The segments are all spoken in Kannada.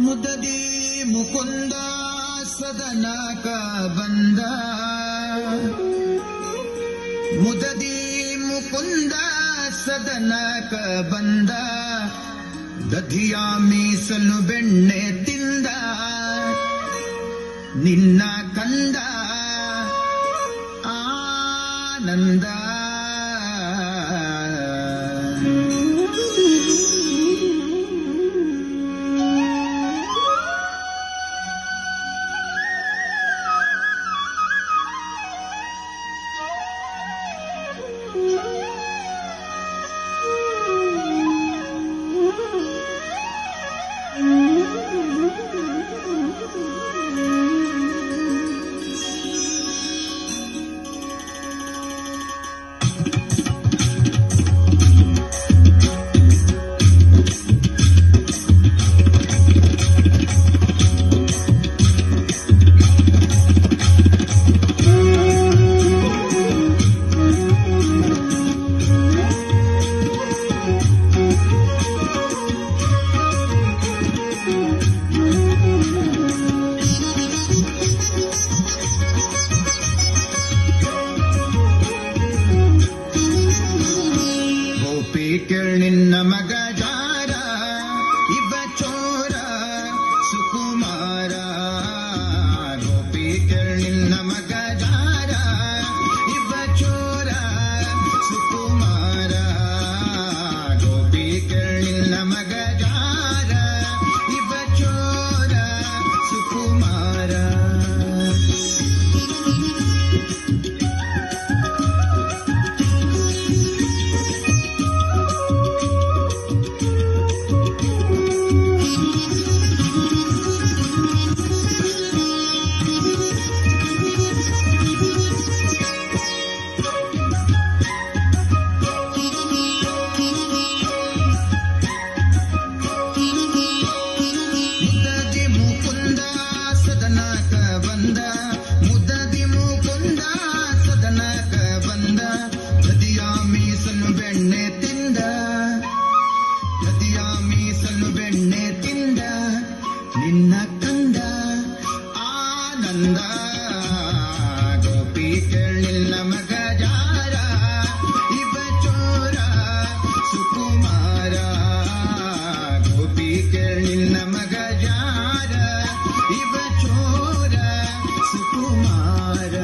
ಮುದದಿ ಮುಕುಂದ ಸದನಕ ಬಂದ, ಮುದದಿ ಮುಕುಂದ ಸದನಕ ಬಂದ, ದಧಿಯ ಮೀಸಲು ಬೆಣ್ಣೆ ತಿಂದ, ನಿನ್ನ ಕಂದ ಆನಂದ. ನಿನ್ನ ಮಗ ಜಾರ ಇವ ಚೋರ ಸುಕುಮಾರ, ಗೋಪಿ ನಿನ್ನ ಮಗ ಜಾರ ಇವ ಚೋರ ಸುಕುಮಾರ, ಗೋಪಿ ನಿನ್ನ ಮಗ ಜಾರ ಇವ ಚೋರ ಸುಕುಮಾರ. ಮುದದಿ ಮುಕುಂದ ಸದನಕ ಬಂದ, ದಧಿಯ ಮೀಸಲು ಬೆಣ್ಣೆ ತಿಂದ, ದಧಿಯ ಮೀಸಲು ಬೆಣ್ಣೆ ತಿಂದ, ನಿನ್ನ ಕಂದ ಆನಂದ. ಗೋಪಿ ನಿನ್ನ ಮಗ ಜಾರ ಇವ ಚೋರ ಸುಕುಮಾರ, ಗೋಪಿ ನಿನ್ನ ಮಗ ಜಾರ ಇವ ಚೋರ ಸುಕುಮಾರ.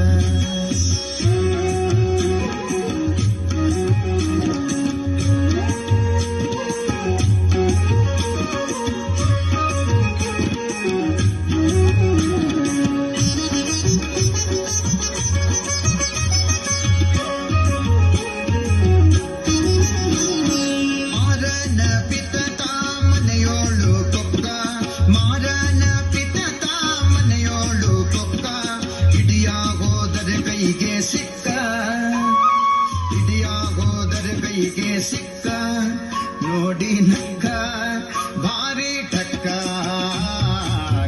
ಮಾರನ ಪಿತ ಮನೆಯೋಳು ಕೊಕ್ಕ, ಮಾರನ ಪಿತ ಮನೆಯೋಳು ಕೊಕ್ಕ, ಹಿಡಿಯಾಗೋದರೆ ಕೈಗೆ ಸಿಕ್ಕ, ಹಿಡಿಯಾಗೋದರೆ ಕೈಗೆ ಸಿಕ್ಕ, ನೋಡಿ ನಕ್ಕ ಭಾರಿ ಟಕ್ಕ.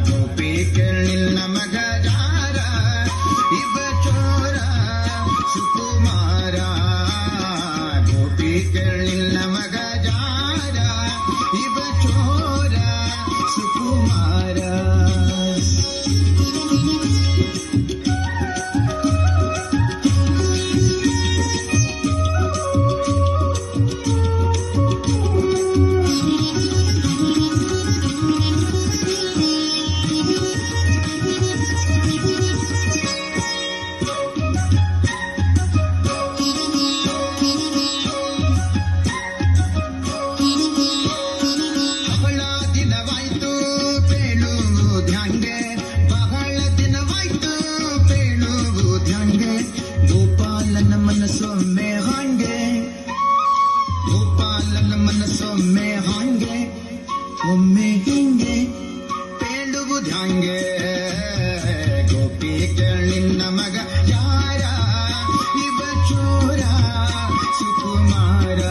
ಗೋಪಿ ನಿನ್ನ ಮಗ ಜಾರ ಇವ ಚೋರ ಸುಕುಮಾರ, ಗೋಪಿ ನಿನ್ನ ಮಗ ಜಾರ ಇವ ಚೋರ ಸುಕುಮಾರ. ಗೋಪಾಲನ ಮನಸ್ಸೊಮ್ಮೆ ಹಾಂಗೆ, ಗೋಪಾಲನ ಮನಸ್ಸೊಮ್ಮೆ ಹಾಂಗೆ, ಒಮ್ಮೆ ಹಿಂಗೆ ಪೇಳುವುದ್ಯಾಂಗೆ. ಗೋಪಿ ನಿನ್ನ ಮಗ ಯಾರ ಇವ ಚೋರ ಸುಕುಮಾರ,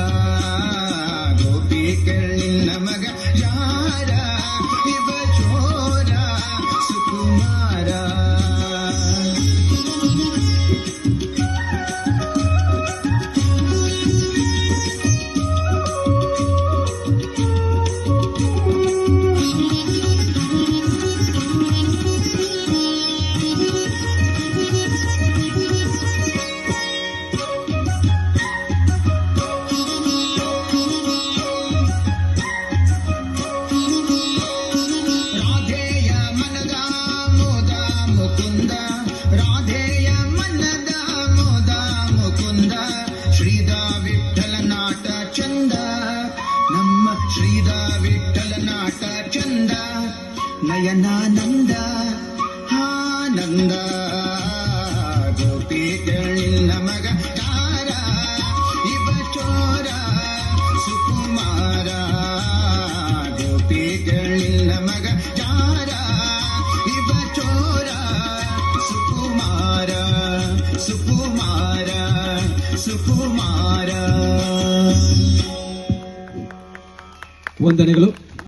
ಗೋಪಿ ನಿನ್ನ ಮಗ ಯಾರ ಇವ ಚೋರ ಸುಕುಮಾರ. ನಯನಾನಂದ ಆನಂದ ಗೋಪಿಗಳಿಲ್ಲ ಮಗ ಯಾರ ಇವ ಚೋರ ಸುಕುಮಾರ ಗೋಪಿಗಳಿಲ್ಲ ಮಗ ಯಾರ ಇವ ಚೋರ ಸುಕುಮಾರ ಸುಕುಮಾರ ಸುಕುಮಾರ. ವಂದನೆಗಳು.